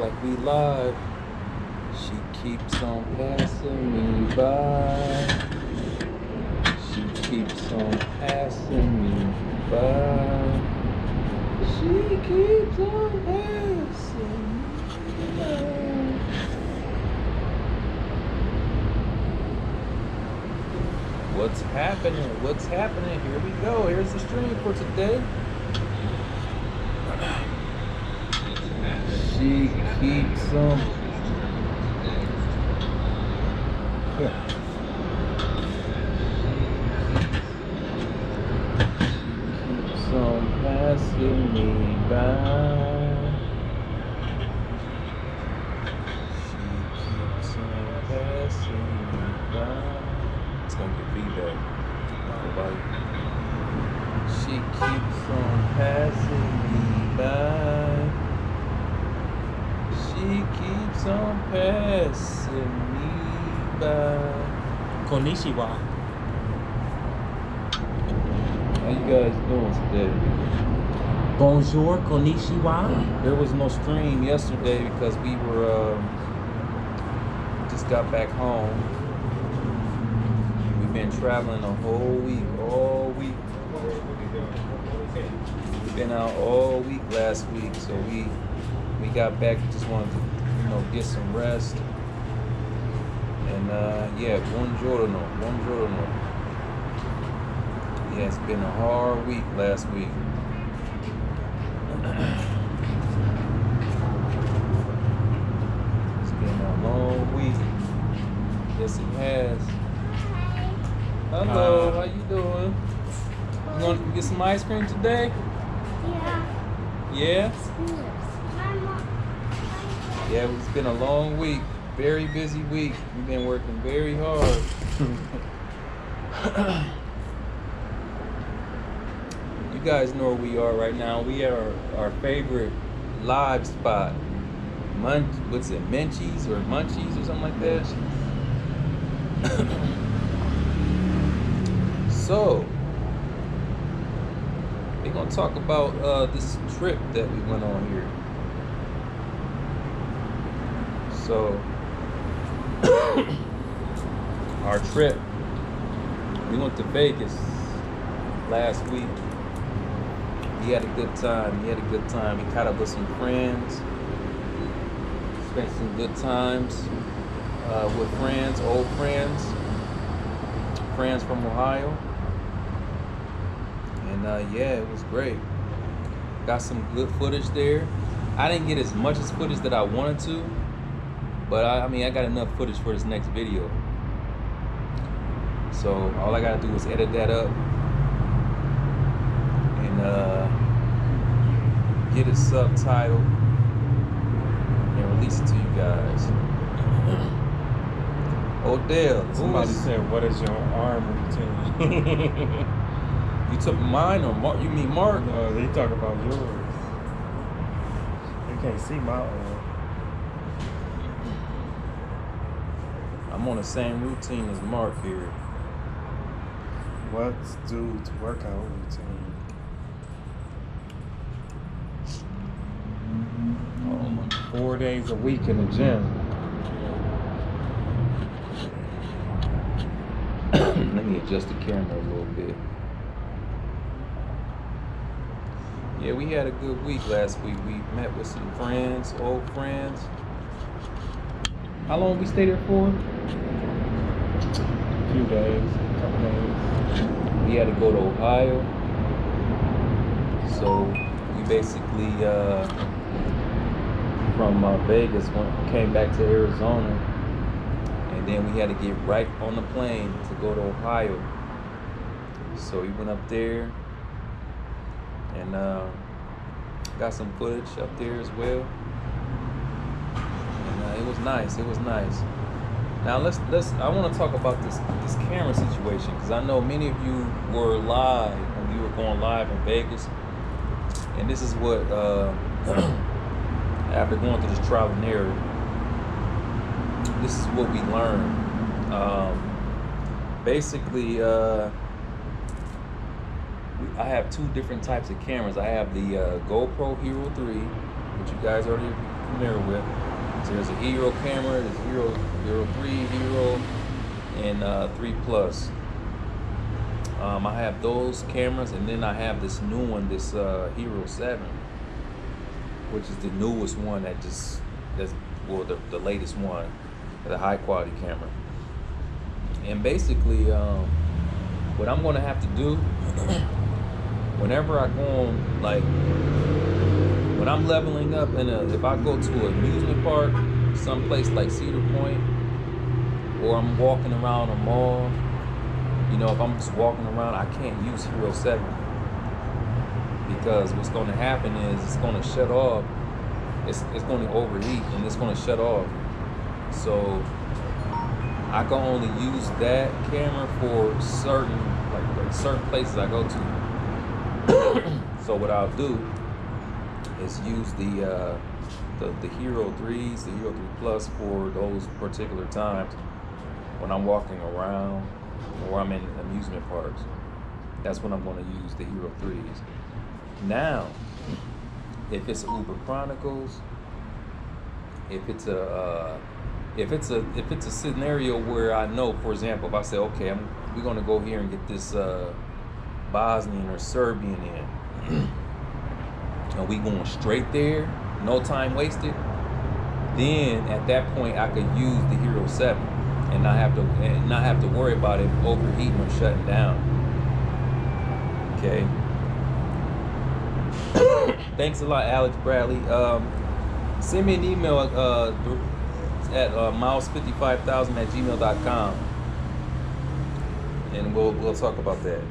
like we live. She keeps on passing me by. She keeps on passing me by. She keeps on passing me by. What's happening? What's happening? Here we go. Here's the stream for today. She keeps on. Keeps on passing me by. She keeps on passing me by. It's gonna get feedback. Nobody. She keeps on passing me by. She keeps on passing me by. Konnichiwa. How you guys doing today? Bonjour, konnichiwa. There was no stream yesterday because we were just got back home. We've been traveling a whole week, all week. We've been out all week last week, so we got back. We just wanted to, get some rest. And yeah, buongiorno. Yeah, it's been a hard week last week. It's been a long week. Yes, it has. Hello, how you doing? You gonna get some ice cream today? Yeah. Yeah? Mama. Yeah, it's been a long week. Very busy week. We've been working very hard. You guys know where we are right now. We are our favorite live spot. What's it? Munchies or something like that? So, we're gonna talk about this trip that we went on here. So, our trip, we went to Vegas last week. We had a good time. We caught up with some friends. Spent some good times with friends, old friends from Ohio. And yeah, it was great. Got some good footage there. I didn't get as much as footage that I wanted to, but I got enough footage for this next video. So all I gotta do is edit that up and get it subtitled and release it to you guys. Odell, Somebody said, "What is your arm routine?" You took mine or Mark? You mean Mark? No, they talk about yours. You can't see my arm. I'm on the same routine as Mark here. What's dude's workout routine? Oh my. 4 days a week in the gym. Let me adjust the camera a little bit. Yeah, we had a good week last week. We met with some friends, old friends. How long we stayed there for? A few days, a couple days. We had to go to Ohio. So we basically from Vegas came back to Arizona, and then we had to get right on the plane to go to Ohio. So we went up there and got some footage up there as well. And it was nice. Now let's I want to talk about this camera situation, because I know many of you were live when we were going live in Vegas, and this is what after going through this trial and error, this is what we learned. Basically, I have two different types of cameras. I have the GoPro Hero 3, which you guys already familiar with. So there's a Hero camera, there's Hero 3, Hero, and 3 Plus. I have those cameras, and then I have this new one, this Hero 7, which is the newest one that's the latest one, the high quality camera. And basically, what I'm gonna have to do whenever I go on, like when I'm leveling up if I go to an amusement park, someplace like Cedar Point, or I'm walking around a mall, you know, if I'm just walking around, I can't use Hero 7 because what's going to happen is it's going to shut off. It's going to overheat and it's going to shut off. So I can only use that camera for certain like certain places I go to. So what I'll do is use the Hero 3s, the Hero 3 Plus for those particular times when I'm walking around or I'm in amusement parks. That's when I'm going to use the Hero 3s. Now, if it's Uber Chronicles, if it's a scenario where I know, for example, if I say, okay, we're going to go here and get this Bosnian or Serbian in, and we going straight there, no time wasted, then at that point I could use the Hero 7 and not have to worry about it overheating or shutting down. Okay. Thanks a lot, Alex Bradley. Send me an email at miles55000@gmail.com, and we'll talk about that.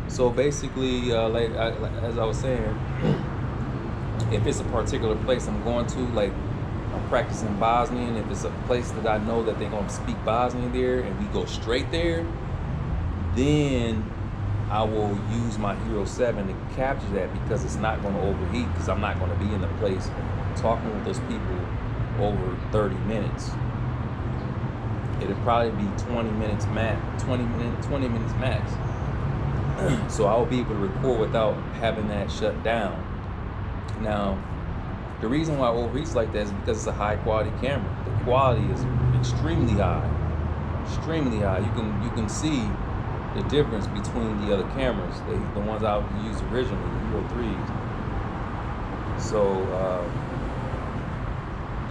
So basically, as I was saying, if it's a particular place I'm going to, like I'm practicing Bosnian, if it's a place that I know that they're going to speak Bosnian there and we go straight there, then I will use my Hero 7 to capture that because it's not going to overheat, because I'm not going to be in the place talking with those people over 30 minutes. It'll probably be 20 minutes max. So I'll be able to record without having that shut down. Now, the reason why it overheats like that is because it's a high quality camera. The quality is extremely high. Extremely high. You can see the difference between the other cameras, the ones I used originally, the Hero 3s. So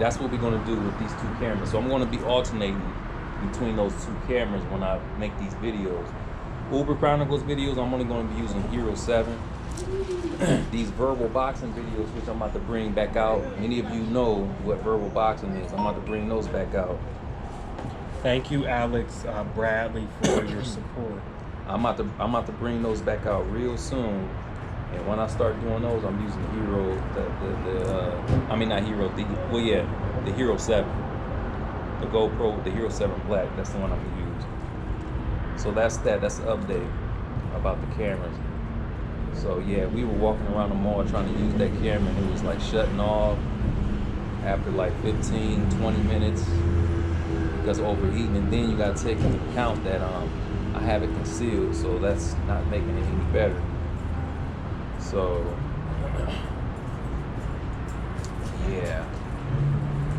that's what we're going to do with these two cameras. So I'm going to be alternating between those two cameras when I make these videos. Uber Chronicles videos, I'm only going to be using Hero 7. These verbal boxing videos, which I'm about to bring back out. Many of you know what verbal boxing is. I'm about to bring those back out. Thank you, Alex Bradley, for your support. I'm about to bring those back out real soon. And when I start doing those, I'm using the Hero, the Hero 7. The GoPro, the Hero 7 Black, that's the one I'm gonna use. So that's the update about the cameras. So yeah, we were walking around the mall trying to use that camera and it was like shutting off after like 15, 20 minutes because of overheating. And then you gotta take into account that I have it concealed, so that's not making it any better. So yeah.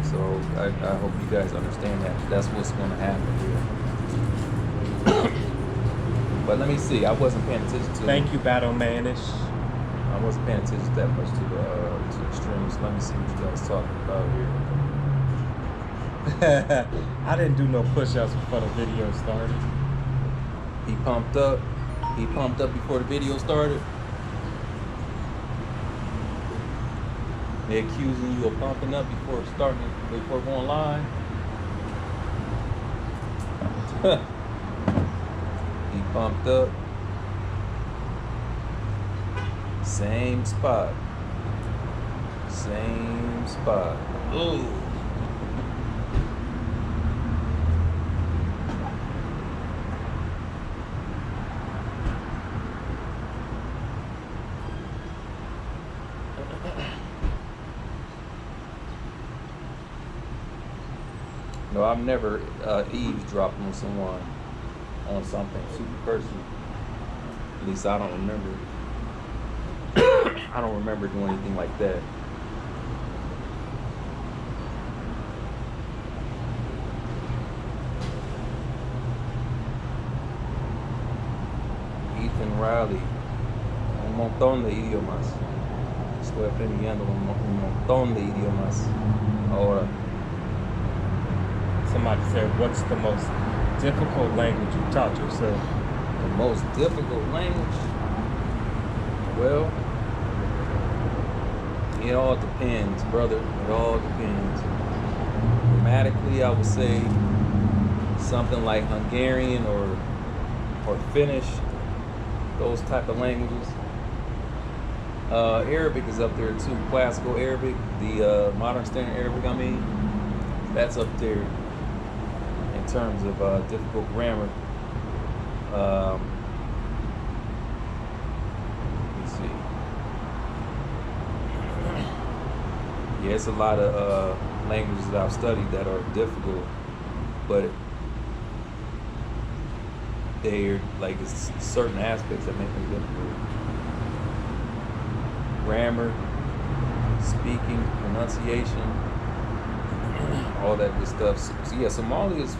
So I hope you guys understand that that's what's gonna happen here. But let me see, I wasn't paying attention to. Thank you, Battle Manish. I wasn't paying attention that much to the streams. Let me see what you guys talking about here. I didn't do no push-ups before the video started. He pumped up. He pumped up before the video started. They accusing you of pumping up before going live. He pumped up. Same spot. Same spot. Ooh. No, I've never eavesdropped on someone on something super personal. At least I don't remember. I don't remember doing anything like that. Austin Riley. Un montón de idiomas. Estoy aprendiendo un montón de idiomas ahora. Somebody said, what's the most difficult language you taught yourself? The most difficult language? Well, it all depends, brother. It all depends. Grammatically, I would say something like Hungarian or Finnish, those type of languages. Arabic is up there too. Classical Arabic, the modern standard Arabic, I mean, that's up there in terms of difficult grammar. Let me see. Yeah, it's a lot of languages that I've studied that are difficult, but they're like it's certain aspects that make them difficult. Grammar, speaking, pronunciation, all that good stuff. So yeah, Somali is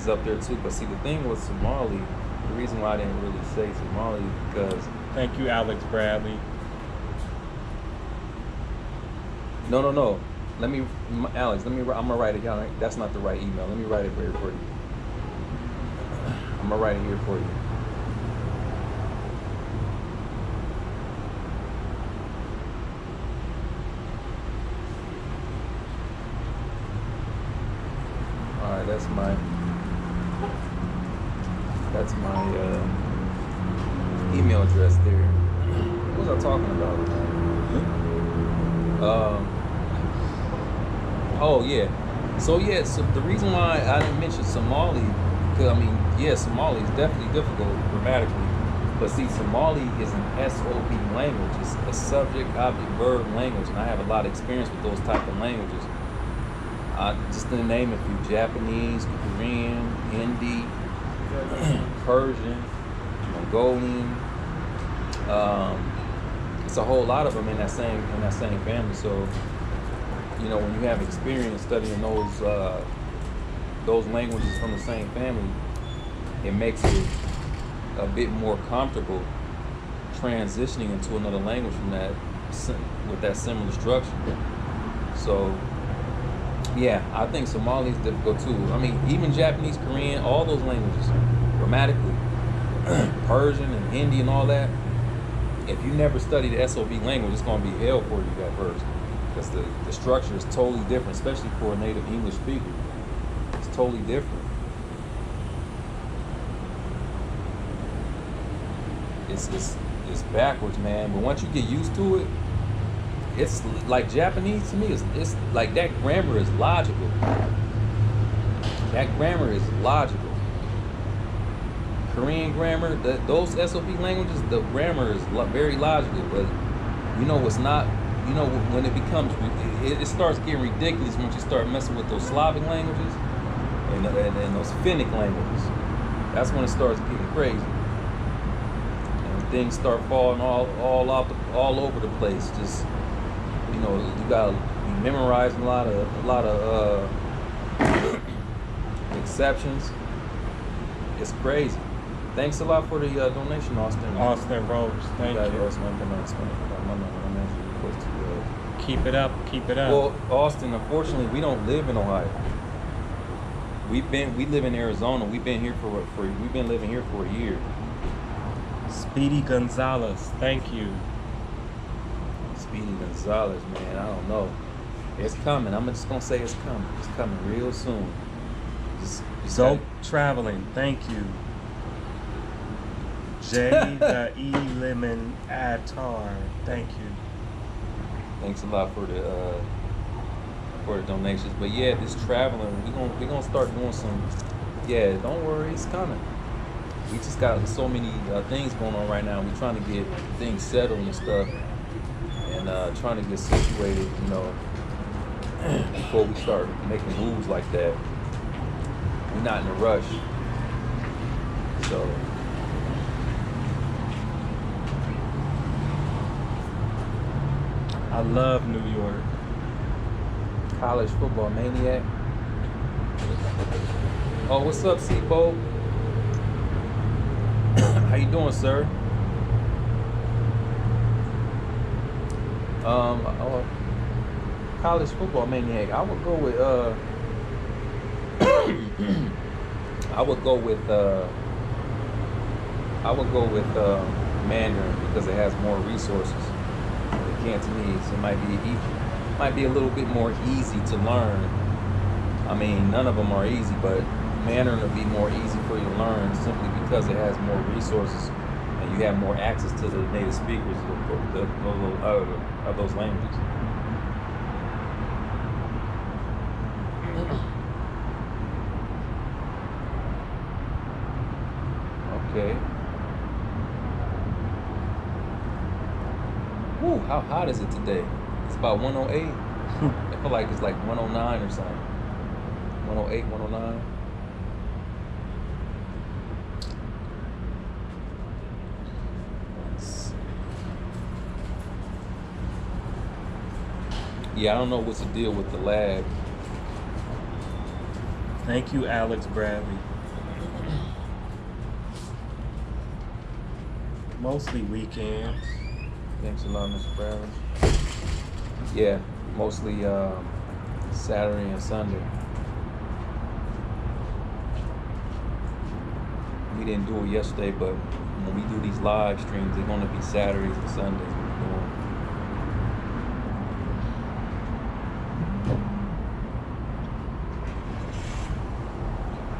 up there too. But see, the thing with Somali, the reason why I didn't really say Somali is because Thank you, Alex Bradley. no. Let me, Alex. I'm gonna write it down. That's not the right email. Let me write it here for you. I'm gonna write it here for you. All right, that's my email address there. What was I talking about? Oh yeah. So the reason why I didn't mention Somali, because I mean, yeah, Somali is definitely difficult grammatically, but see, Somali is an SOV language. It's a subject, object, verb language, and I have a lot of experience with those type of languages. Just to name a few: Japanese, Korean, Hindi, Persian, Mongolian. It's a whole lot of them in that same family. So, you know, when you have experience studying those languages from the same family, it makes it a bit more comfortable transitioning into another language from that with that similar structure. So, yeah, I think Somali is difficult too. I mean, even Japanese, Korean, all those languages, grammatically, Persian and Hindi and all that. If you never studied the SOV language, it's going to be hell for you at first, because the structure is totally different, especially for a native English speaker. It's totally different. It's backwards, man. But once you get used to it, it's like Japanese to me. It's like that grammar is logical. That grammar is logical. Korean grammar, those SOP languages, the grammar is very logical. But you know what's not? You know when it becomes, it starts getting ridiculous once you start messing with those Slavic languages and those Finnic languages. That's when it starts getting crazy. Things start falling all over the place. Just, you know, you gotta be memorizing a lot of exceptions. It's crazy. Thanks a lot for the donation, Austin. Austin Rhodes, thank you. Keep it up, keep it up. Well, Austin, unfortunately, we don't live in Ohio. We live in Arizona. We've been living here for a year. Speedy Gonzalez, thank you. Speedy Gonzalez, man, I don't know. It's coming. I'm just gonna say it's coming. It's coming real soon. Just Dope traveling, thank you. J the E Lemon Attar, thank you. Thanks a lot for the donations. But yeah, this traveling, we gonna start doing some. Yeah, don't worry, it's coming. We just got so many things going on right now. We're trying to get things settled and stuff, and trying to get situated, you know, before we start making moves like that. We're not in a rush. So, I love New York. College football maniac. Oh, what's up, C-Bo? you doing, sir? Oh, college football maniac. I would go with I would go with Mandarin because it has more resources. The Cantonese, it might be a little bit more easy to learn. I mean, none of them are easy, but Mandarin will be more easy for you to learn simply because it has more resources and you have more access to the native speakers of those languages. Okay. Woo, how hot is it today? It's about 108. I feel like it's like 109 or something. 108, 109. Yeah, I don't know what's the deal with the lag. Thank you, Alex Bradley. Mostly weekends. Thanks a lot, Mr. Bradley. Yeah, mostly Saturday and Sunday. We didn't do it yesterday, but when we do these live streams, they're going to be Saturdays and Sundays. We're doing.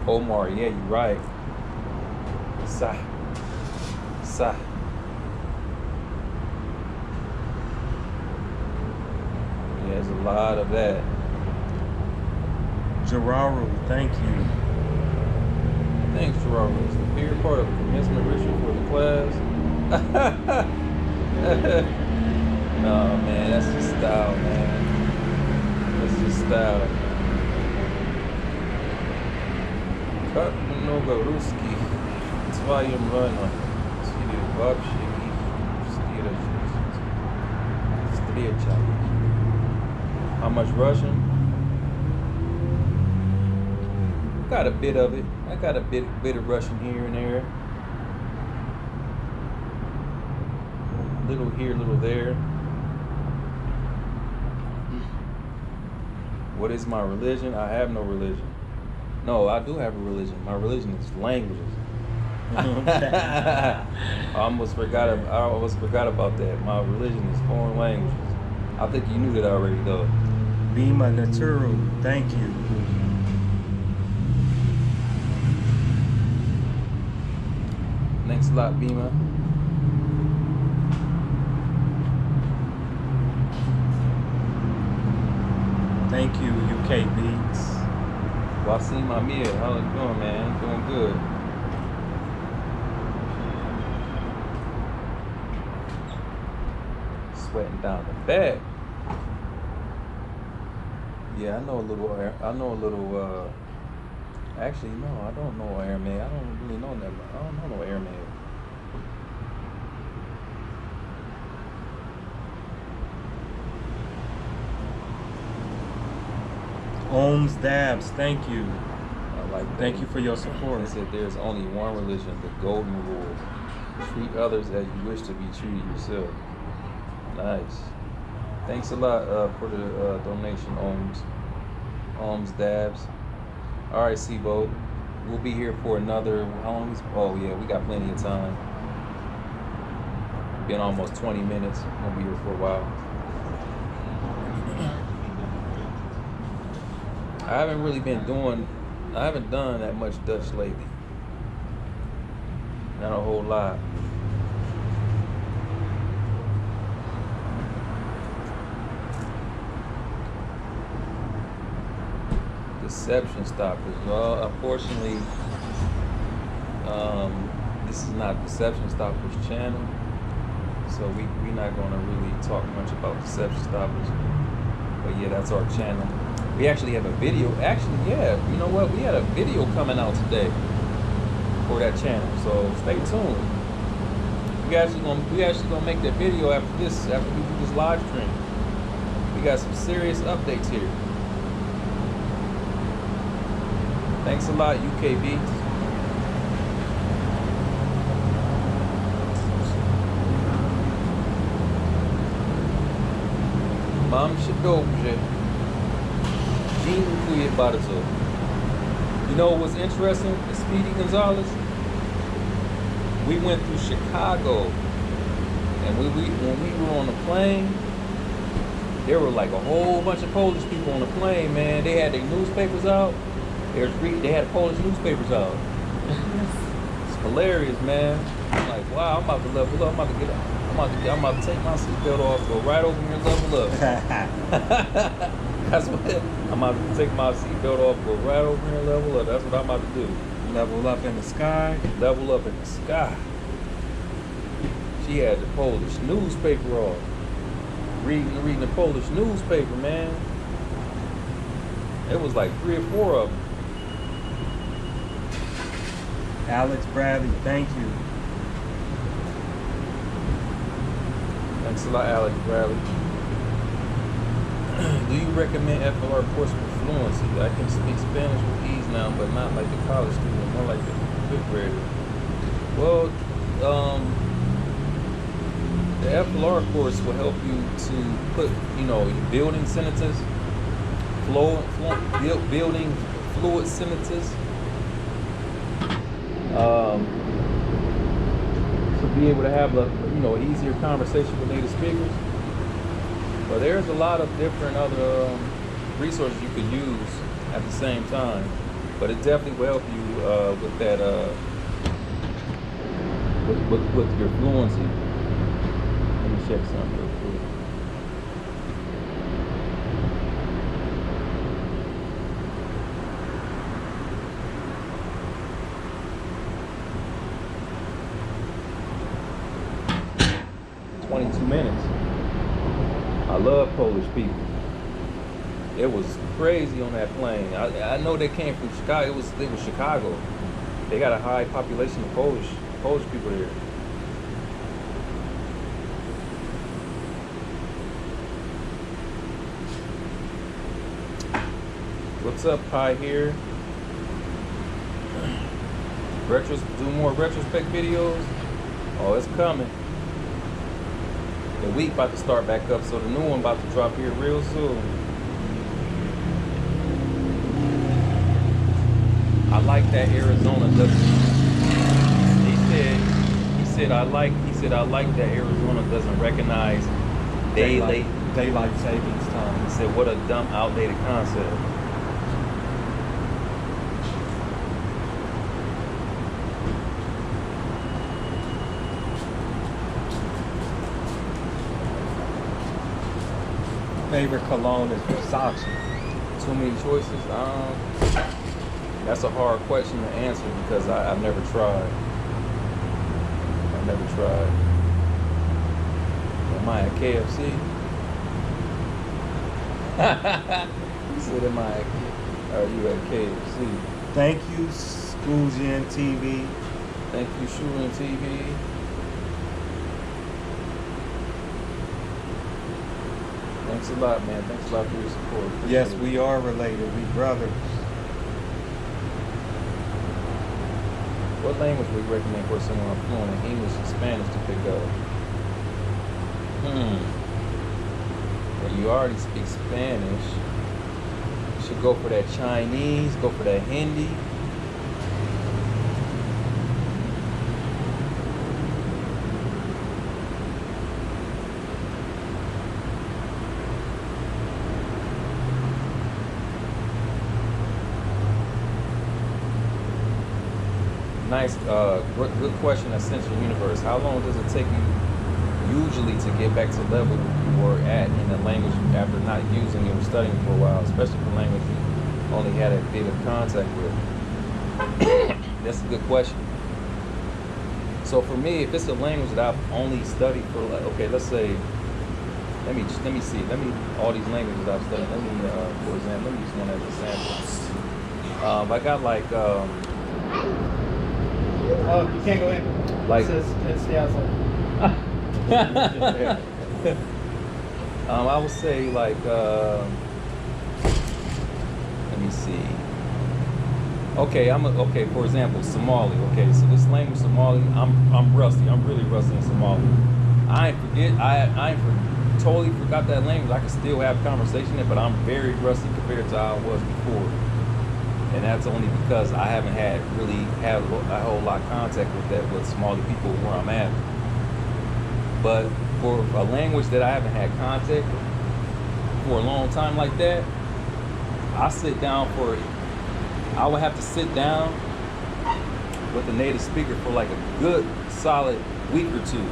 Omar, yeah, you're right. Sa. Yeah, there's a lot of that. Gerardo, thank you. Thanks, Gerardo. It's the period part of the commencement ritual for the class. No, man, that's just style, man. That's just style. Как много русских в твоем районе? Или вообще их встречали? How much Russian? Got a bit of it. I got a bit of Russian here and there. Little here, little there. What is my religion? I have no religion. No, I do have a religion. My religion is languages. I almost forgot about that. My religion is foreign languages. I think you knew that already, though. Bima Naturu, thank you. Thanks a lot, Bima. Thank you, UK Beats. Wasim Amir, how you doing, man? Doing good. Sweating down the back. Yeah, I know a little. Actually, no, I don't know Aramaic. I don't really know that. I don't know no Aramaic. Ohms Dabs, thank you. I like that. Thank you for your support. They said there's only one religion, the golden rule. Treat others as you wish to be treated yourself. Nice. Thanks a lot for the donation, Ohms Dabs. All right, Sibo. We'll be here for another, how long is, oh yeah, we got plenty of time. Been almost 20 minutes. We'll be here for a while. I haven't done that much Dutch lately. Not a whole lot. Deception stoppers. Well, unfortunately, this is not Deception Stoppers channel, so we're not going to really talk much about Deception Stoppers. But yeah, that's our channel. We actually have a video. Actually, yeah, you know what? We had a video coming out today for that channel, so stay tuned. We actually gonna make that video after we do this live stream. We got some serious updates here. Thanks a lot, UKB. się dobrze. Dziękuję bardzo. You know what's interesting? Speedy Gonzalez. We went through Chicago, and when we were on the plane, there were like a whole bunch of Polish people on the plane. Man, they had their newspapers out. They had Polish newspapers out. It's hilarious, man. I'm like, wow, I'm about to level up. I'm about to take my seatbelt off, go right over here and level up. That's what I'm about to take my seatbelt off, go right over here and level up. That's what I'm about to do. Level up in the sky. Level up in the sky. She had the Polish newspaper off. Reading the Polish newspaper, man. It was like 3 or 4 of them. Alex Bradley, thank you. Thanks a lot, Alex Bradley. Do you recommend FLR course for fluency? I can speak Spanish with ease now, but not like the college student, more like the fifth grader. Well, the FLR course will help you to put, building sentences, building fluid sentences. To be able to have a easier conversation with native speakers. But there's a lot of different other resources you could use at the same time. But it definitely will help you with that with your fluency. Let me check something real quick. Minutes. I love Polish people. It was crazy on that plane. I know they came from Chicago. It was Chicago. They got a high population of Polish people there. What's up, Pi here? Do more retrospect videos? Oh, it's coming. The week about to start back up, so the new one about to drop here real soon. I like that Arizona doesn't. He said I like that Arizona doesn't recognize daylight savings time. He said, what a dumb, outdated concept. Favorite cologne is Versace. Too many choices? That's a hard question to answer because I've never tried. Am I at KFC? He said, are you at KFC? Thank you, Schoolgen TV. Thank you, Schoolgen TV. Thanks a lot, man. Thanks a lot for your support. Appreciate yes, it. we are related. We brothers. What language would you recommend for someone fluent in English and Spanish to pick up? Well, you already speak Spanish. You should go for that Chinese, go for that Hindi. Nice, good question at Central Universe. How long does it take you usually to get back to level you were at in the language after not using it or studying for a while, especially for language you only had a bit of contact with? That's a good question. So for me, if it's a language that I've only studied for, like, okay, let's say, let me see, all these languages I've studied, for example, let me use one as a sample. I got like, oh, you can't go in. Like, it's the outside. I would say like, let me see. Okay, for example, Somali. Okay, so this language Somali, I'm rusty. I'm really rusty in Somali. I ain't totally forgot that language, I can still have conversation in it, but I'm very rusty compared to how I was before. And that's only because I haven't really had a whole lot of contact with Somali people where I'm at. But for a language that I haven't had contact for a long time like that, I would have to sit down with a native speaker for like a good solid week or two.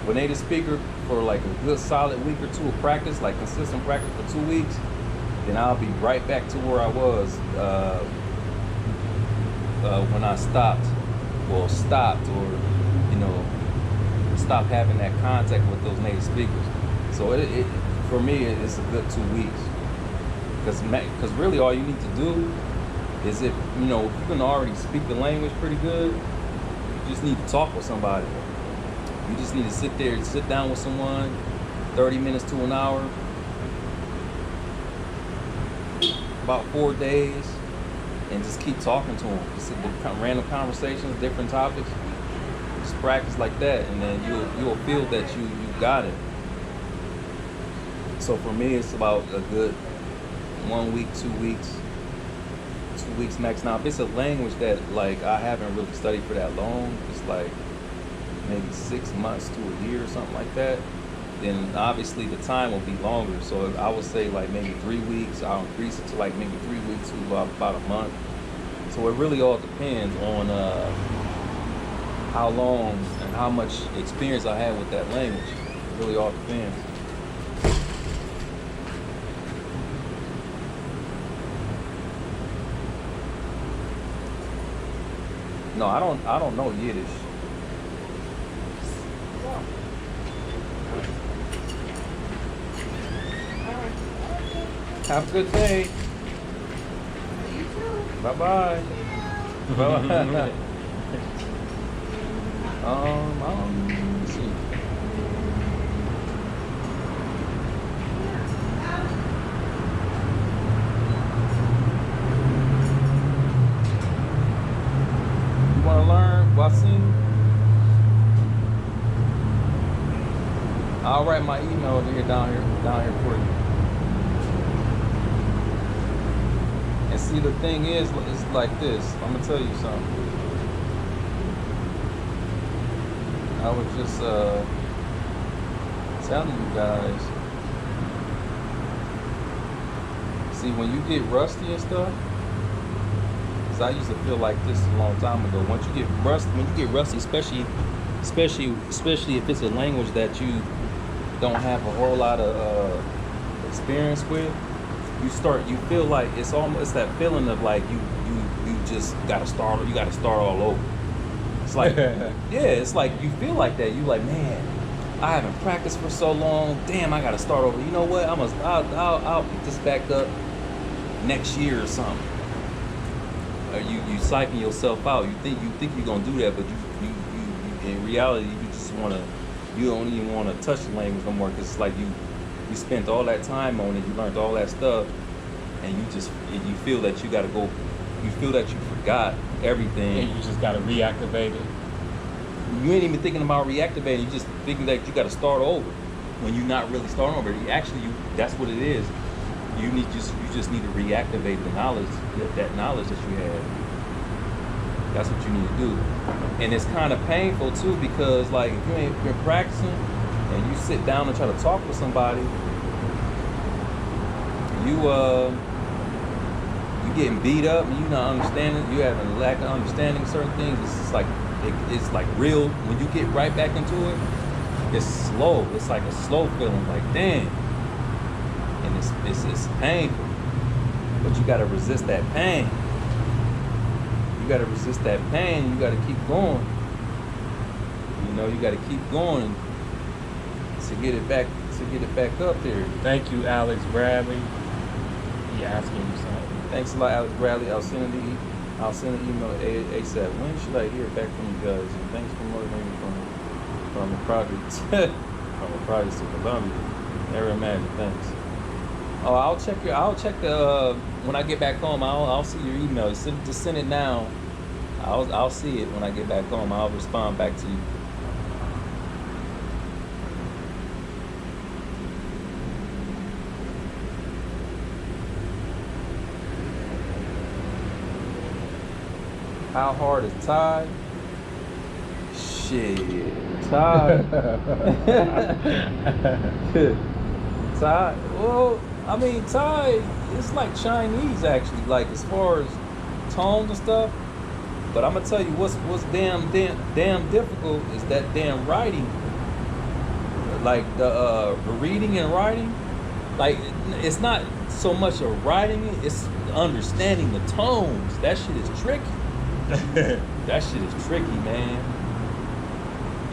With a native speaker for like a good solid week or two of practice, like consistent practice for 2 weeks, then I'll be right back to where I was when I stopped, or stopped having that contact with those native speakers. So for me, it's a good 2 weeks. Because really all you need to do is if you can already speak the language pretty good, you just need to talk with somebody. You just need to sit down with someone, 30 minutes to an hour, about 4 days, and just keep talking to them. Just random conversations, different topics. Just practice like that, and then you'll feel that you got it. So for me, it's about a good 1 week, 2 weeks, 2 weeks max. Now, if it's a language that like I haven't really studied for that long, it's like maybe 6 months to a year or something like that, then obviously the time will be longer. So I would say like maybe 3 weeks. I'll increase it to like maybe 3 weeks to about a month. So it really all depends on how long and how much experience I have with that language. It really all depends. No, I don't know Yiddish. Have a good day. You too. Bye bye. Bye. Let's see. You want to learn Wasim? I'll write my email over here down here for you. And see, the thing is, it's like this. I'm gonna tell you something. I was just telling you guys. See, when you get rusty and stuff, because I used to feel like this a long time ago. When you get rusty, especially if it's a language that you don't have a whole lot of experience with, you feel like it's that feeling of like you just gotta start all over. It's like it's like you feel like that. You like, man, I haven't practiced for so long. Damn, I gotta start over. You know what? I'll pick this back up next year or something. You psyching yourself out. You think you're gonna do that, but you in reality you don't even want to touch the language no more, because it's like you spent all that time on it, you learned all that stuff, and you feel that you gotta go, you feel that you forgot everything. And you just gotta reactivate it. You ain't even thinking about reactivating, you just thinking that you gotta start over, when you're not really starting over. That's what it is. You just need to reactivate the knowledge, that knowledge that you had. That's what you need to do. And it's kind of painful too, because like if you ain't been practicing and you sit down and try to talk with somebody, you getting beat up and you not understanding, you having a lack of understanding certain things. It's like real, when you get right back into it, it's slow. It's like a slow feeling, like damn. And it's painful. But you gotta resist that pain. You gotta resist that pain. You gotta keep going. You gotta keep going to get it back up there. Thank you, Alex Bradley. He asking you something. Thanks a lot, Alex Bradley. I'll send an email ASAP. When should I hear back from you guys? And thanks for motivating me from the project from the project to Columbia. Never imagined. Thanks. Oh, I'll check the when I get back home. I'll see your email. Just send it now. I'll see it when I get back home. I'll respond back to you. How hard is Thai? Shit, Thai. Thai. Well, I mean, Thai. It's like Chinese actually. Like as far as tones and stuff. But I'm gonna tell you what's damn difficult is that damn writing. Like the reading and writing. Like it's not so much of writing it, it's understanding the tones. That shit is tricky. That shit is tricky, man.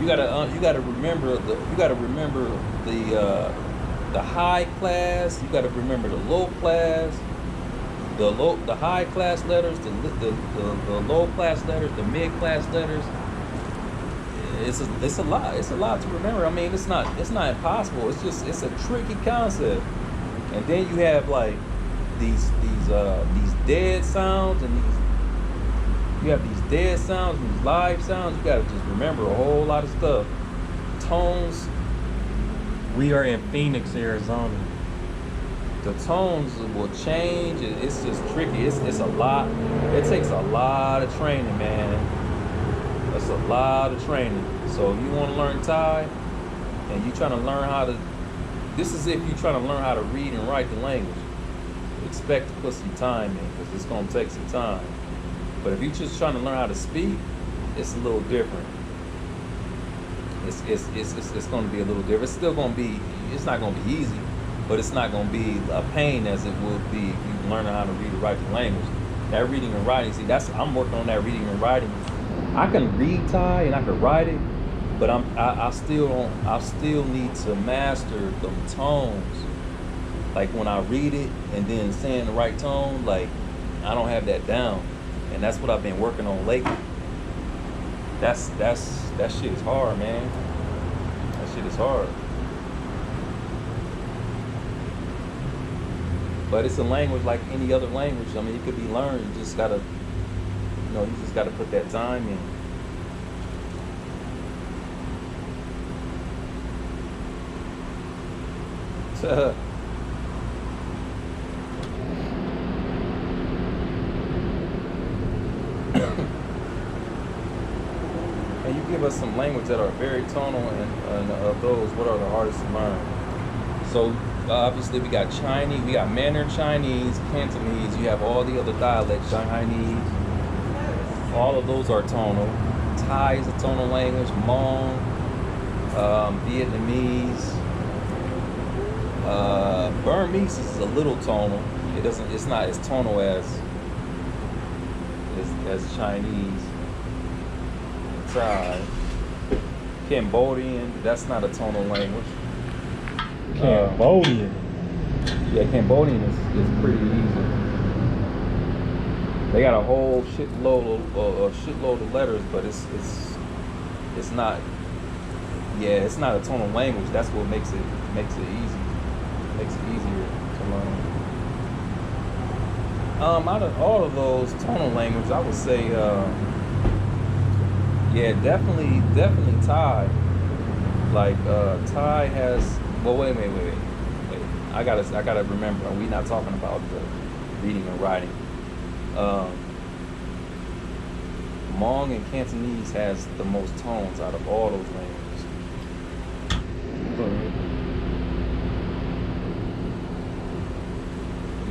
You gotta remember the high class. You gotta remember the low class. The high class letters, the low class letters, the mid class letters. It's a lot. It's a lot to remember. I mean, it's not impossible. It's a tricky concept. And then you have like these dead sounds and these dead sounds and these live sounds. You gotta just remember a whole lot of stuff. Tones. We are in Phoenix, Arizona. The tones will change. It's just tricky. It's a lot. It takes a lot of training, man. That's a lot of training. So if you want to learn Thai and you trying to learn how to, this is if you're trying to learn how to read and write the language. Expect to put some time in because it's going to take some time. But if you're just trying to learn how to speak, it's a little different. It's going to be a little different. It's still going to be. It's not going to be easy. But it's not going to be a pain as it would be if you learn how to read and write the language. That reading and writing, see, I'm working on that reading and writing. I can read Thai and I can write it, but I still need to master them tones. Like when I read it and then saying the right tone, like I don't have that down, and that's what I've been working on lately. That shit is hard, man. That shit is hard. But it's a language like any other language. I mean, it could be learned. You just gotta, put that time in. And you give us some language that are very tonal, and of those, what are the hardest to learn? So obviously we got Chinese, we got Mandarin Chinese, Cantonese, you have all the other dialects, Chinese, all of those are tonal. Thai is a tonal language, Hmong, Vietnamese, Burmese is a little tonal. It's not as tonal as Chinese. Thai. Cambodian, that's not a tonal language. Cambodian. Yeah, Cambodian is pretty easy. They got a whole shitload of letters, but it's not. Yeah, it's not a tonal language. That's what makes it easy. Makes it easier to learn. Out of all of those tonal languages, I would say, yeah, definitely Thai. Like Thai has. Well, wait. I gotta remember. We're not talking about the reading and writing. Hmong and Cantonese has the most tones out of all those languages.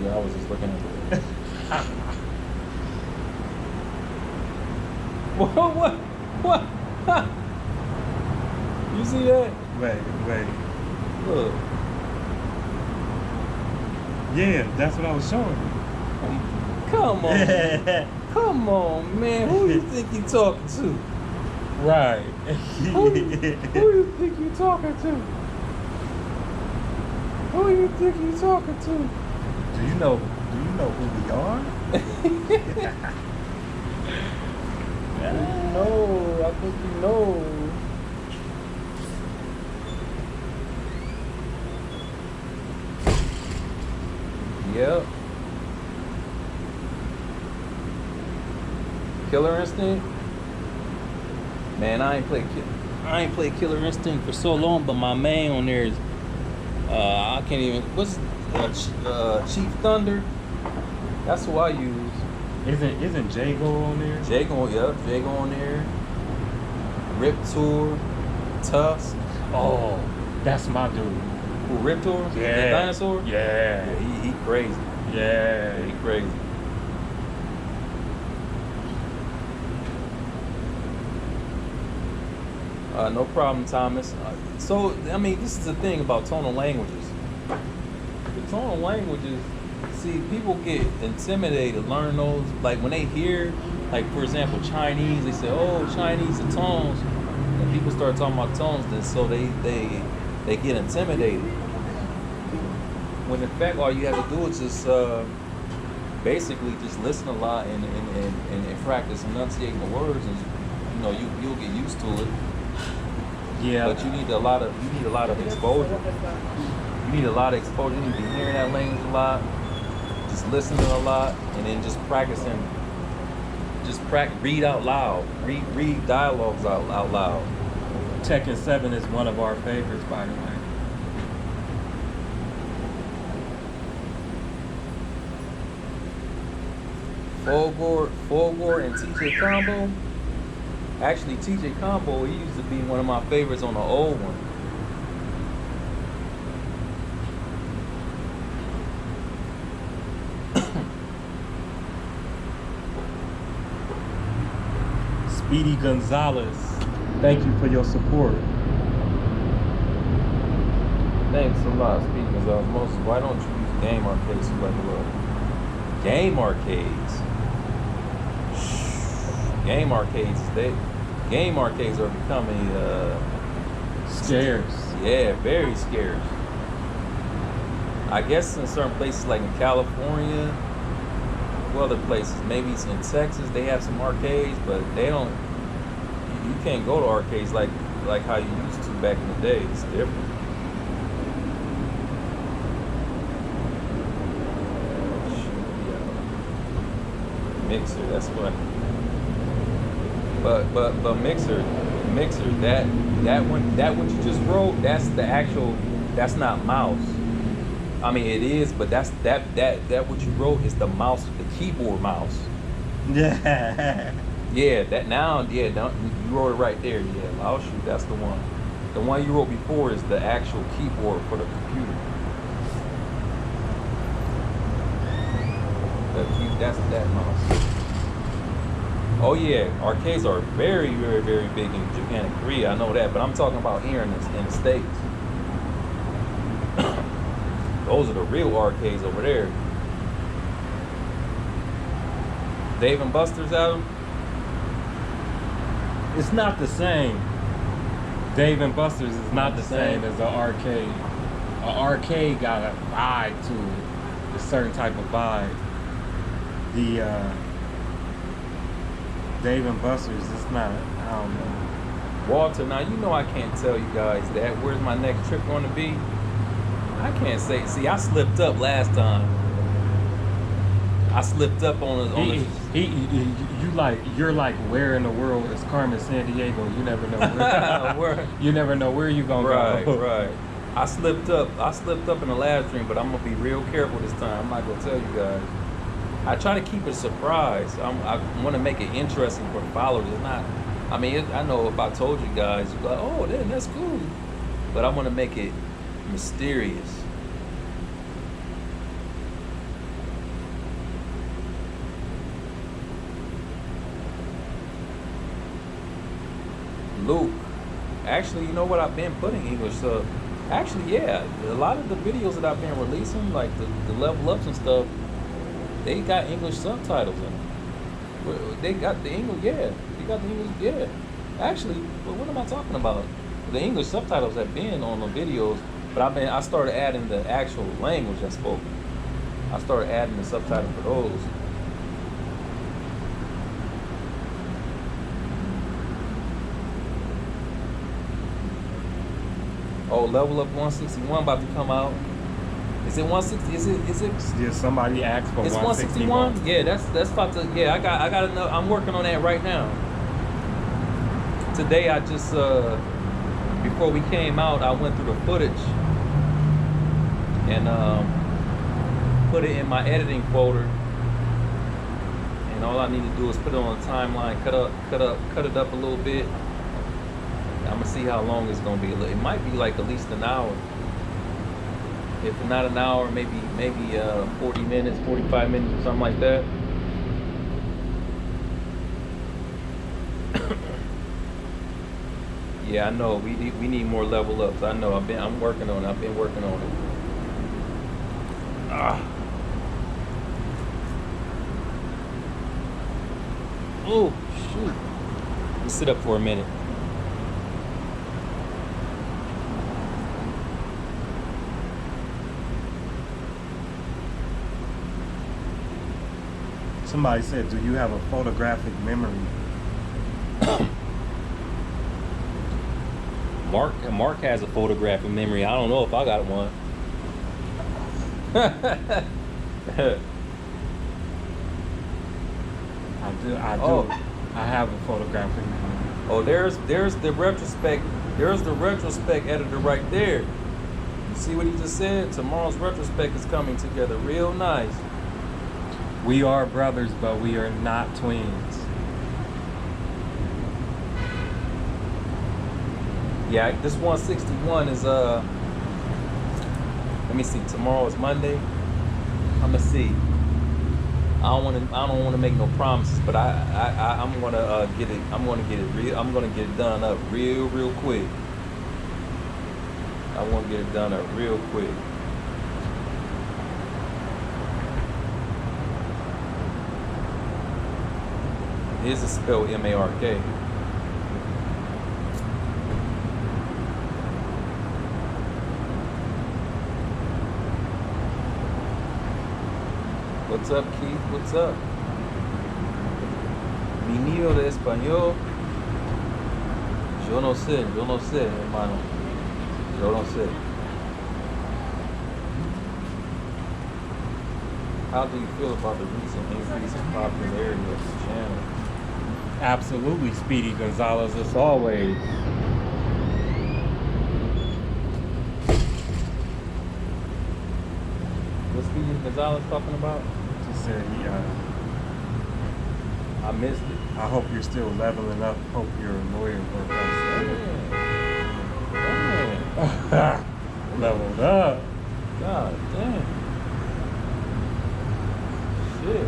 Yeah, I was just looking at it. What? You see that? Wait. Look. Yeah, that's what I was showing you. Come on. Come on, man. Who you think you talking to? Right. Who you think you talking to? Who you think you talking to? Do you know who we are? No, I think you know. Yep. Killer Instinct? Man, I ain't played Killer Instinct for so long, but my main on there is I can't even. What's Chief Thunder? That's who I use. Isn't Jago on there? Jago on there. Rip Tour, Tusk. Oh, that's my dude. Who, Rip Tour? Yeah. The dinosaur? Yeah. Yeah, he crazy. Yeah. Yeah, he crazy. No problem, Thomas. So, I mean, this is the thing about tonal languages. The tonal languages, see, people get intimidated, learn those, like when they hear, like for example, Chinese, they say, oh, Chinese are tones. And people start talking about tones, then so they get intimidated. When in fact, all you have to do is just basically just listen a lot and practice enunciating the words, and you'll get used to it. Yeah. But you need a lot of exposure. You need a lot of exposure. You need to be hearing that language a lot, just listening a lot, and then just practicing. Just read out loud. Read dialogues out loud. Tekken 7 is one of our favorites, by the way. Fulgore and TJ Combo. Actually, TJ Combo, he used to be one of my favorites on the old one. Speedy Gonzalez, thank you for your support. Thanks a lot. Speaking of osmosis, why don't you use game arcades to level up? Game arcades. Game arcades are becoming scarce. Yeah, very scarce. I guess in certain places like in California, well, other places, maybe it's in Texas, they have some arcades, but they don't. You can't go to arcades like how you used to back in the day. It's different. Mixer, that's funny. But Mixer, that one you just wrote, that's the actual, that's not mouse. I mean it is, but that what you wrote is the mouse, the keyboard mouse. Yeah. Yeah, that now, yeah, you wrote it right there. Yeah, I'll shoot. That's the one. The one you wrote before is the actual keyboard for the computer. That's that mouse. Oh yeah, arcades are very, very, very big in Japan and Korea. I know that, but I'm talking about here in the States. Those are the real arcades over there. Dave and Buster's, Adam? It's not the same. Dave and Buster's is not the same as an arcade. An arcade got a vibe to it, a certain type of vibe. The Dave and Buster's is not, I don't know. Walter, now you know I can't tell you guys that. Where's my next trip going to be? I can't say. See, I slipped up last time. I slipped up on the. You're like, where in the world is Carmen Sandiego? You never know where. You never know where you gonna go. Right. I slipped up in the last stream, but I'm gonna be real careful this time. I'm not gonna tell you guys. I try to keep it a surprise. I want to make it interesting for followers. It's not. I mean, I know if I told you guys, you'd be like, oh, then that's cool. But I want to make it mysterious. Luke, actually, you know what? I've been putting English sub. Actually, yeah, a lot of the videos that I've been releasing, like the level ups and stuff, they got English subtitles in them. They got the English, yeah. They got the English, yeah. Actually, well, what am I talking about? The English subtitles have been on the videos, but I started adding the actual language I spoke. I started adding the subtitle for those. Oh, Level Up 161 about to come out. Is it 160? Is it? Yeah, somebody asked for 161. It's 161. Yeah, that's about to. Yeah, I got to know. I'm working on that right now. Today I just before we came out, I went through the footage and put it in my editing folder, and all I need to do is put it on a timeline, cut it up a little bit. I'm gonna see how long it's gonna be. It might be like at least an hour. If not an hour, maybe 40 minutes, 45 minutes, or something like that. Yeah, I know we need more level ups. I know I'm working on it. I've been working on it. Oh shoot! Let me sit up for a minute. Somebody said, do you have a photographic memory? Mark has a photographic memory. I don't know if I got one. I do. Oh. I have a photographic memory. Oh, there's the retrospect. There's the retrospect editor right there. You see what he just said? Tomorrow's retrospect is coming together real nice. We are brothers, but we are not twins. Yeah, this 161 is let me see. Tomorrow is Monday. I'ma see. I don't want to make no promises, but I'm gonna get it. I'm gonna get it done up real quick. I want to get it done up real quick. Here's the spell M-A-R-K. What's up, Keith? What's up? Mi niño de español. Yo no sé, hermano. Yo no sé. How do you feel about the recent increase in popularity of the channel? Absolutely, Speedy Gonzalez, as always. What's Speedy Gonzalez talking about? She said, I missed it. I hope you're still leveling up. Hope you're a lawyer for Damn. Leveled up. God damn. Shit.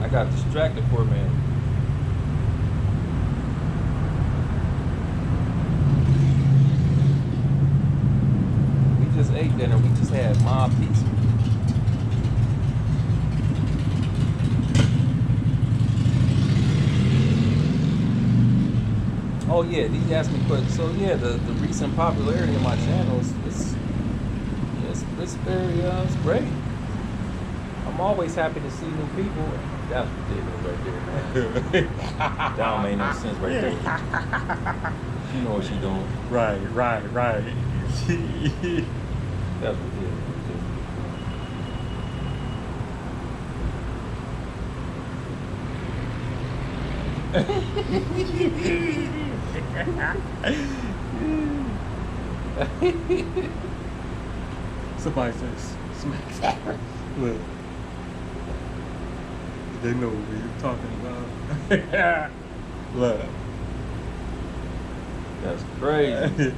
I got distracted for a minute. We just ate dinner. We just had mob pizza. Oh yeah, these asked me questions. So yeah, the recent popularity of my channel is it's very it's great. I'm always happy to see new people. That's ridiculous right there, man. That don't make no sense right there. You know what she doing. Right. That's ridiculous. Somebody says, smack that. Look. They know what we're talking about. Look. That's crazy.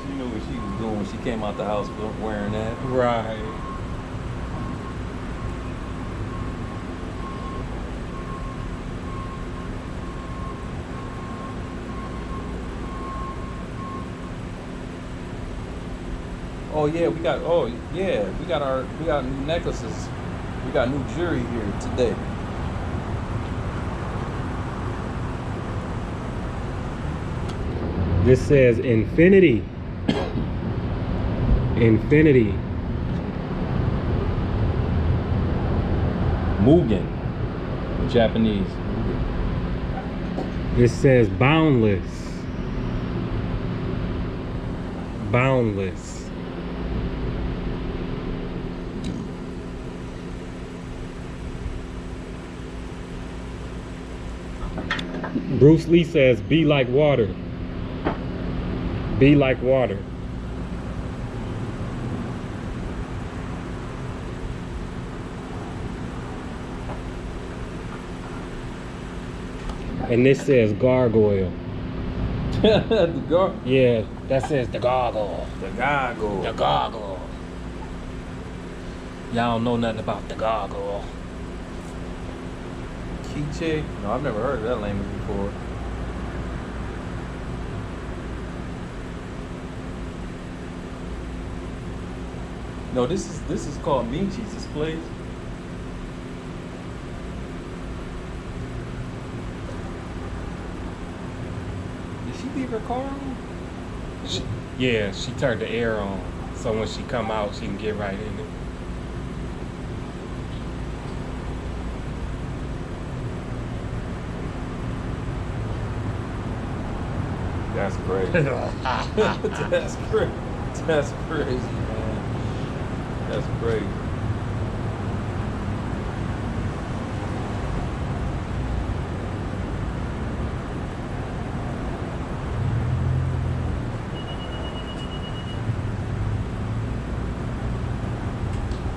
She knew what she was doing when she came out the house wearing that. Right. Oh yeah, we got new necklaces. We got new jewelry here today. This says infinity. Infinity. Mugen, Japanese. This says boundless. Boundless. Bruce Lee says, be like water. Be like water. And this says gargoyle. The Yeah, that says the gargoyle. The goggle. The gargoyle. Y'all don't know nothing about the gargoyle. Quiche? No, I've never heard of that language before. No, this is called Michi's, this place. Did she leave her car on? Yeah, she turned the air on. So when she come out, she can get right in it. That's crazy. That's crazy. That's crazy, man. That's crazy.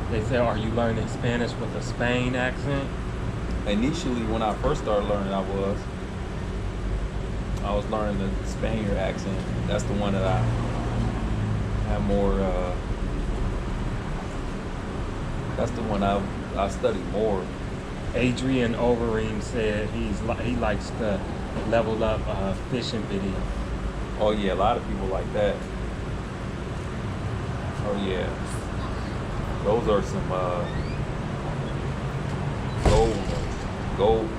They say, are you learning Spanish with a Spain accent? Initially, when I first started learning, I was learning the Spaniard accent. That's the one that I have more. That's the one I studied more. Adrian Overeem said he likes to level up fishing video. Oh yeah, a lot of people like that. Oh yeah, those are some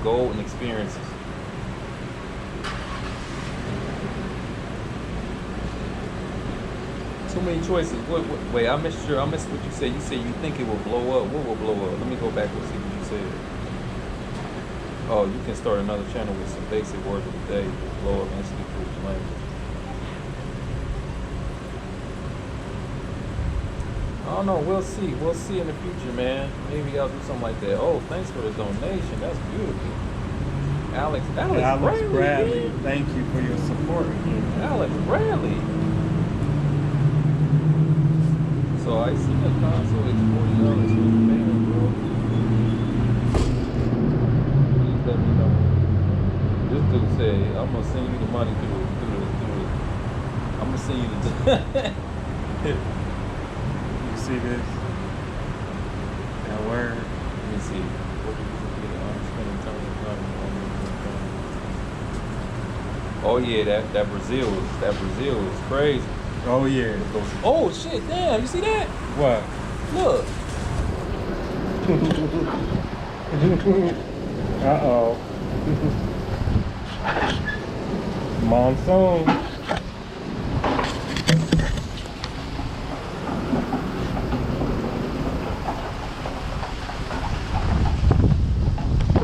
golden experiences. Too many choices. Wait, I missed what you said. You said you think it will blow up. What will blow up? Let me go back and see what you said. Oh, you can start another channel with some basic words of the day. Blow up instantly for your language. I don't know. We'll see. We'll see in the future, man. Maybe I'll do something like that. Oh, thanks for the donation. That's beautiful. Alex Bradley. Thank you for your support. Alex Bradley. So I see the console is $40 for the payment, bro. Please let me know. This dude said, I'm gonna send you the money through I'm gonna send you the You see this? That word? Let me see. What did you get? I'm spending time with God. Oh yeah, that Brazil is crazy. Oh yeah. Oh shit, damn, you see that? What? Look. Uh-oh. Monsoon.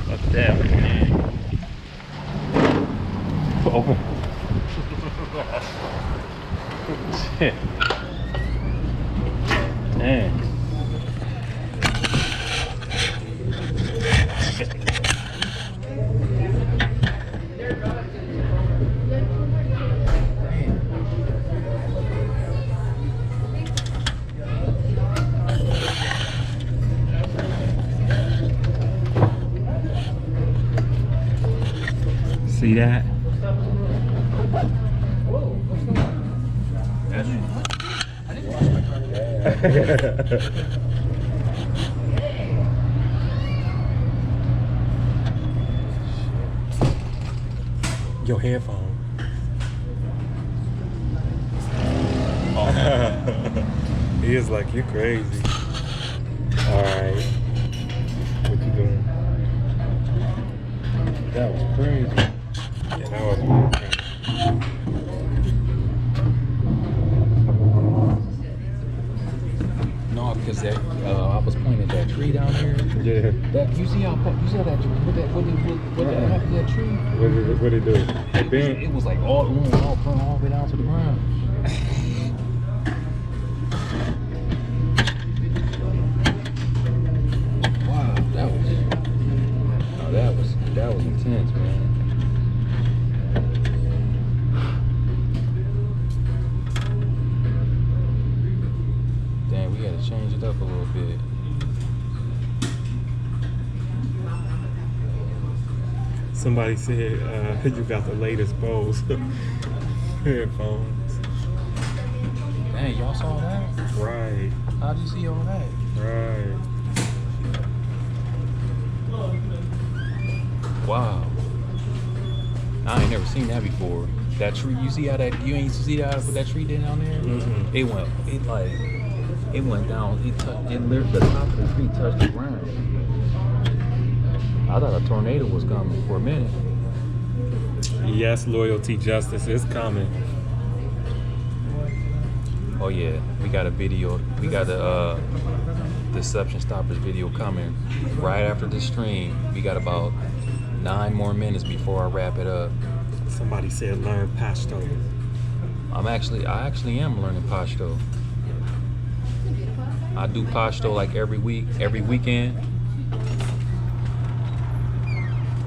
What's that, man? Open. Shit. Dang. See that? Your headphone. He is like, you crazy. Alright. What you doing? That was crazy. Yeah, that was really crazy. No, because that I was pointing at that tree down there. Yeah. That you see that happened to that tree? What did it do? It bent? It was like all the way down to the ground. Wow, that was intense, man. bit. Somebody said you got the latest Bose headphones. Dang, y'all saw that? Right, How do you see all that? right. Wow. I ain't never seen that before. That tree, you see how that, you ain't see that with that tree down there? Mm-mm. It went down, it literally, the top of the tree touched the ground. I thought a tornado was coming for a minute. Yes, loyalty justice is coming. Oh yeah, we got a video, we got a Deception Stoppers video coming right after the stream. We got about 9 more minutes before I wrap it up. Somebody said learn Pashto. I actually am learning Pashto. I do Pashto like every weekend.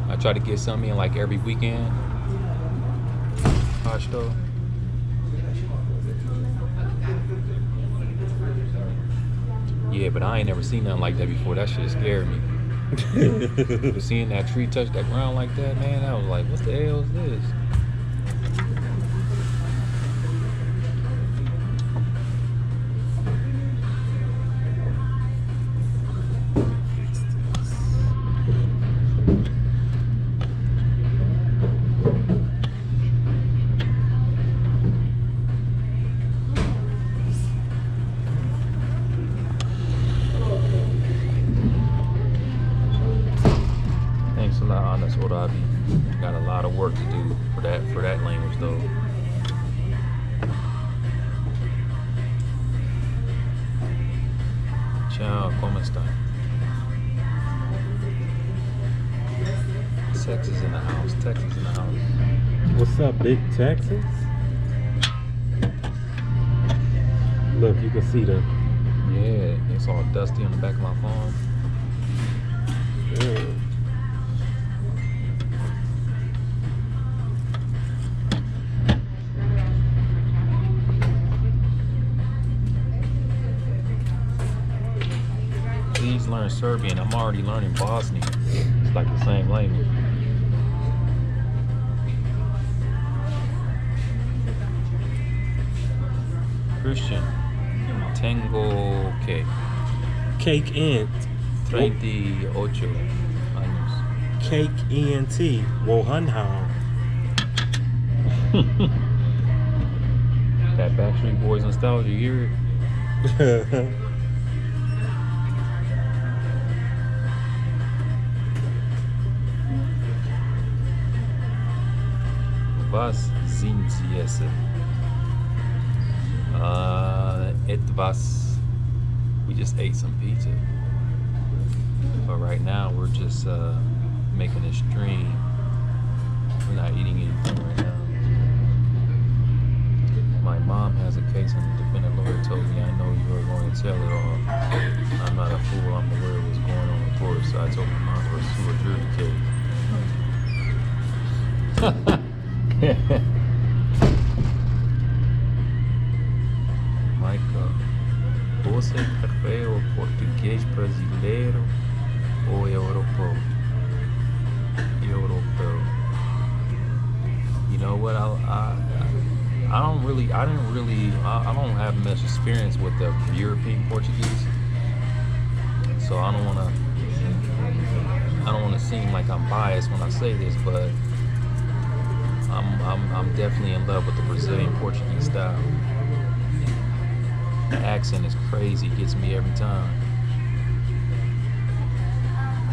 I try to get something in like every weekend. Pashto. Yeah, but I ain't never seen nothing like that before. That shit scared me. Seeing that tree touch that ground like that, man, I was like, what the hell is this? Thanks a lot, Anas Orabi. Got a lot of work to do for that language though. Ciao, ¿cómo están? Texas in the house. Texas in the house. What's up, Big Texas? Look, you can see the. Yeah, it's all dusty on the back of my phone. Yeah. Please learn Serbian. I'm already learning Bosnian. It's like the same language. Christian. Tengo que Cake Ent. 38 años. Cake ENT. Wohanhao. That Backstreet Boys nostalgia, you hear it? Was sind Sie essen? Etwas. We just ate some pizza. But right now we're just making a stream. We're not eating anything right now. My mom has a case and the defendant lawyer told me I know you are going to tell it all. I'm not a fool, I'm aware of what's going on in court, so I told my mom to pursue a jury case. Michael, você prefere o português brasileiro ou europeu? Europeu. You know what? I don't have much experience with the European Portuguese, so I don't want to seem like I'm biased when I say this, but I'm definitely in love with the Brazilian Portuguese style. The accent is crazy, it gets me every time.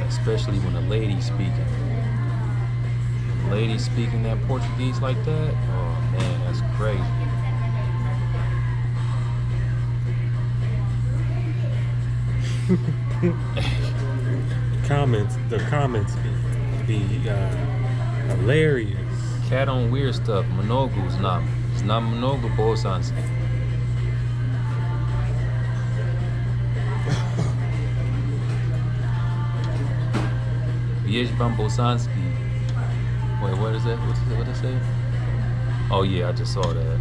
Especially when a lady's speaking. Ladies speaking that Portuguese like that, oh man, that's crazy. The comments be hilarious. Cat on weird stuff. Mnogo znam. Znam mnogo bosanski. Vježbam bosanski. Wait, what is that? What did I say? Oh yeah, I just saw that.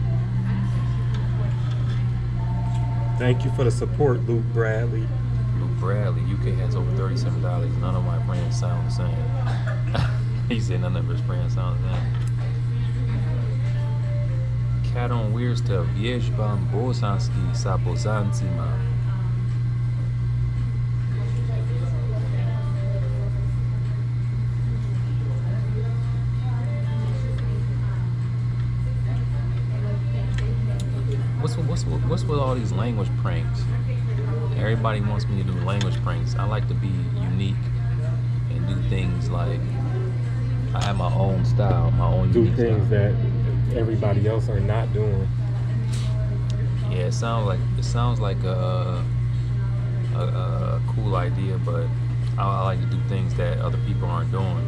Thank you for the support, Luke Bradley. Bradley, UK has over 30 personalities. None of my friends sound the same. He said none of his friends sound the same. Cat on Weirsta, Wierzbam Bosanski, Sapozanzima. What's with all these language pranks? Everybody wants me to do language pranks. I like to be unique and do things like I have my own style, my own Do unique things style. that everybody else are not doing. Yeah, it sounds like a cool idea, but I like to do things that other people aren't doing.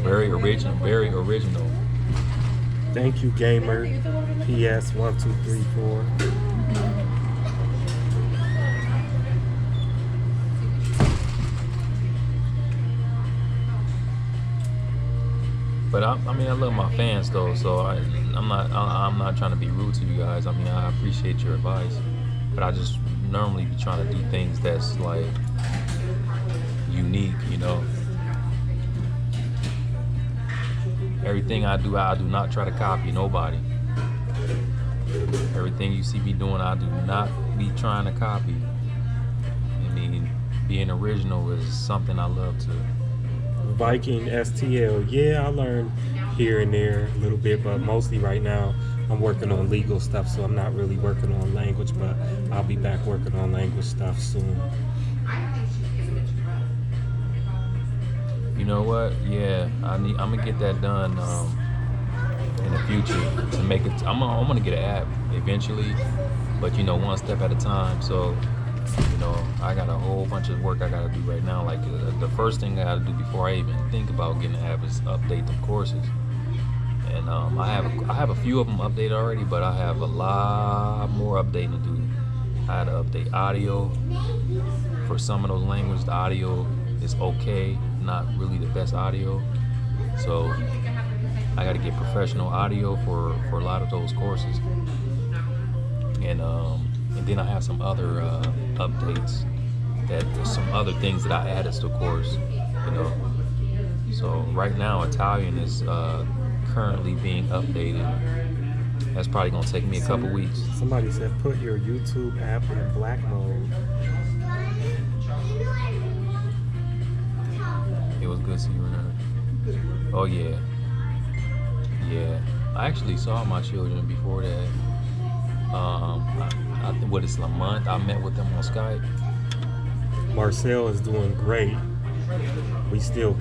Very original. Thank you, gamer. PS 1234. But I mean, I love my fans though, so I'm not trying to be rude to you guys. I mean, I appreciate your advice, but I just normally be trying to do things that's like unique, you know. Everything I do not try to copy nobody. Everything you see me doing, I do not be trying to copy. I mean, being original is something I love to. Viking STL. Yeah, I learned here and there a little bit, but mostly right now I'm working on legal stuff, so I'm not really working on language, but I'll be back working on language stuff soon. You know what? Yeah, I'm gonna get that done in the future to make it. I'm gonna get an app eventually, but you know, one step at a time. So, you know, I got a whole bunch of work I gotta do right now. Like the first thing I gotta do before I even think about getting an app is update the courses. And I have a few of them updated already, but I have a lot more updating to do. I had to update audio for some of those languages. The audio is okay, not really the best audio, so I got to get professional audio for a lot of those courses, and then I have some other updates, that some other things that I added to the course, you know. So right now Italian is currently being updated. That's probably gonna take me a couple weeks. Somebody said put your YouTube app in black mode. It was good seeing her. Oh yeah. I actually saw my children before that. What is it, a month? I met with them on Skype. Marcel is doing great. We still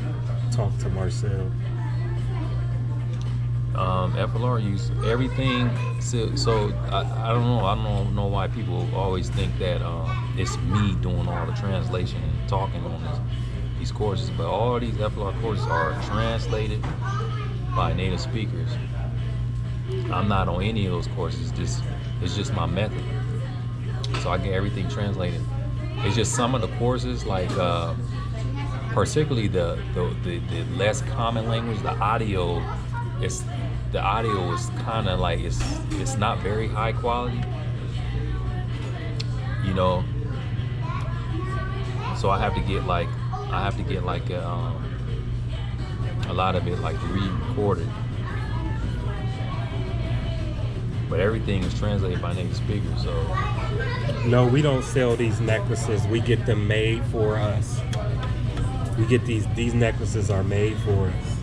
talk to Marcel. FLR use everything. So I don't know why people always think that it's me doing all the translation and talking on these courses, but all these FLR courses are translated by native speakers. I'm not on any of those courses. It's just my method. So I get everything translated. It's just some of the courses, like particularly the less common language, the audio is kind of like it's not very high quality, you know. So I have to get like a lot of it like re-recorded, but everything is translated by native speakers. So No, we don't sell these necklaces. We get them made for us. We get these necklaces are made for us.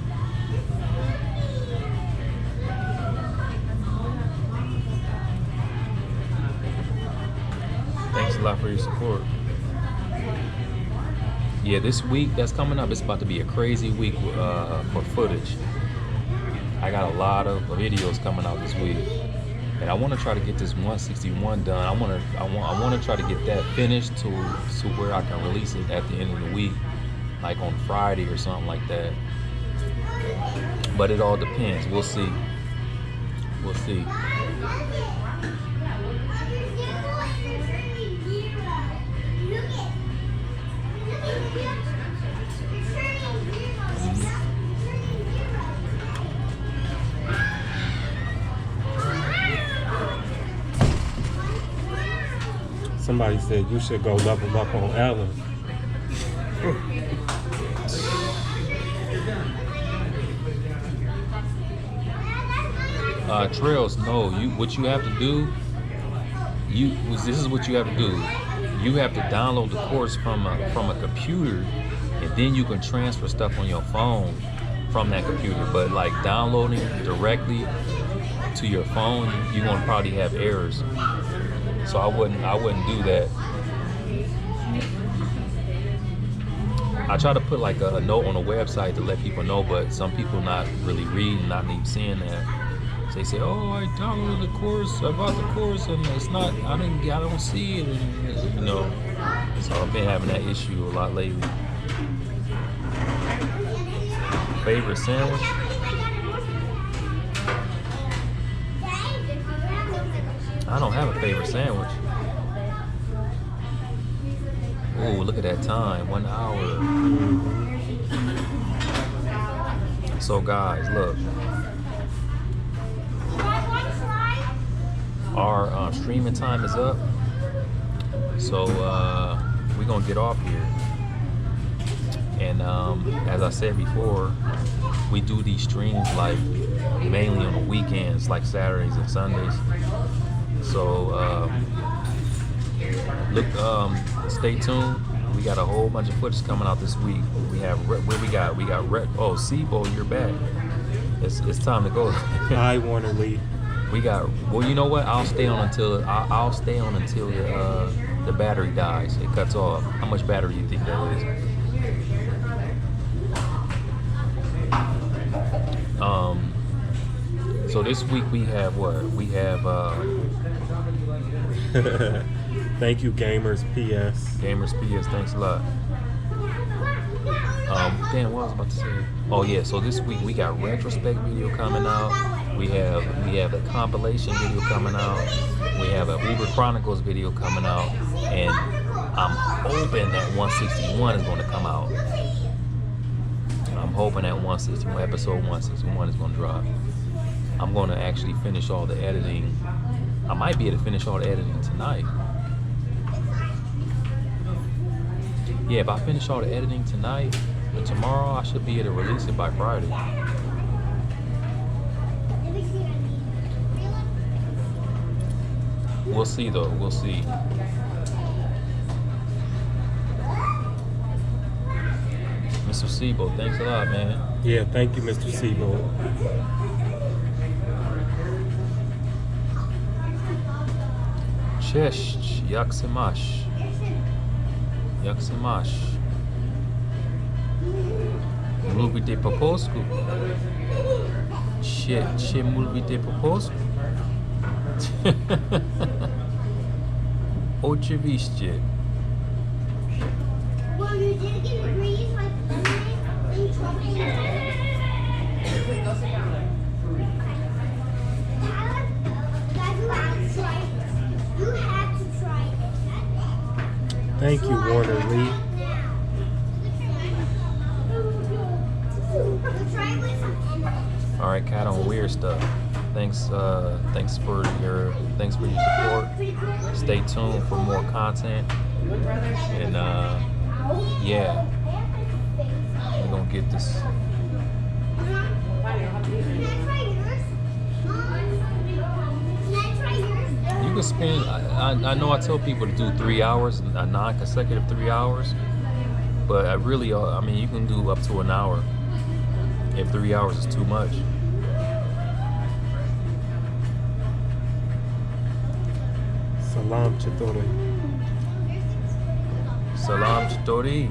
thanks a lot for your support. Yeah, this week that's coming up, it's about to be a crazy week for footage. I got a lot of videos coming out this week, and I want to try to get this 161 done. I want to try to get that finished to where I can release it at the end of the week, like on Friday or something like that. But it all depends. We'll see. We'll see. Somebody said you should go level up on Ellen. Trails, no. What you have to do, this is what you have to do. You have to download the course from a computer, and then you can transfer stuff on your phone from that computer. But like downloading directly to your phone, you're gonna probably have errors. So I wouldn't do that. I try to put like a note on a website to let people know, but some people not really reading, not even seeing that. So they say, "Oh, I downloaded the course, I bought the course, and it's not. I don't see it." And, you know, so I've been having that issue a lot lately. Favorite sandwich? I don't have a favorite sandwich. Oh, look at that time, 1 hour. So guys, look. Our streaming time is up. So we're gonna get off here. And as I said before, we do these streams like mainly on the weekends, like Saturdays and Sundays. So look, stay tuned. We got a whole bunch of footage coming out this week. We have oh, Sibo, you're back. It's time to go. Hi, Warner Lee. We got, well, you know what? I'll stay on until the battery dies. It cuts off. How much battery do you think that is? So this week we have what? We have Thank you, Gamers PS. Gamers PS, thanks a lot. Damn, what was I about to say? Oh yeah, so this week we got retrospect video coming out. We have a compilation video coming out. We have a Uber Chronicles video coming out, and I'm hoping that 161 is going to come out. I'm hoping that episode 161 is going to drop. I'm going to actually finish all the editing. I might be able to finish all the editing tonight. Yeah, if I finish all the editing tonight, but tomorrow I should be able to release it by Friday. We'll see though, we'll see. Mr. Sibo, thanks a lot, man. Yeah, thank you, Mr. Sibo. Cześć, jak się masz? Jak się masz? Mówicie po polsku? Czy mówicie po polsku? Oczywiście. Well, you did get degrees like lemonade in trouble. You have to try it. Thank you, Warner Lee. All right, Cat on weird stuff. Thanks for your support. Stay tuned for more content. And yeah, we're gonna get this. You can spend. I know I tell people to do 3 hours, a non-consecutive 3 hours, but I mean, you can do up to an hour if 3 hours is too much. Salam Chitori. Salam Chitori.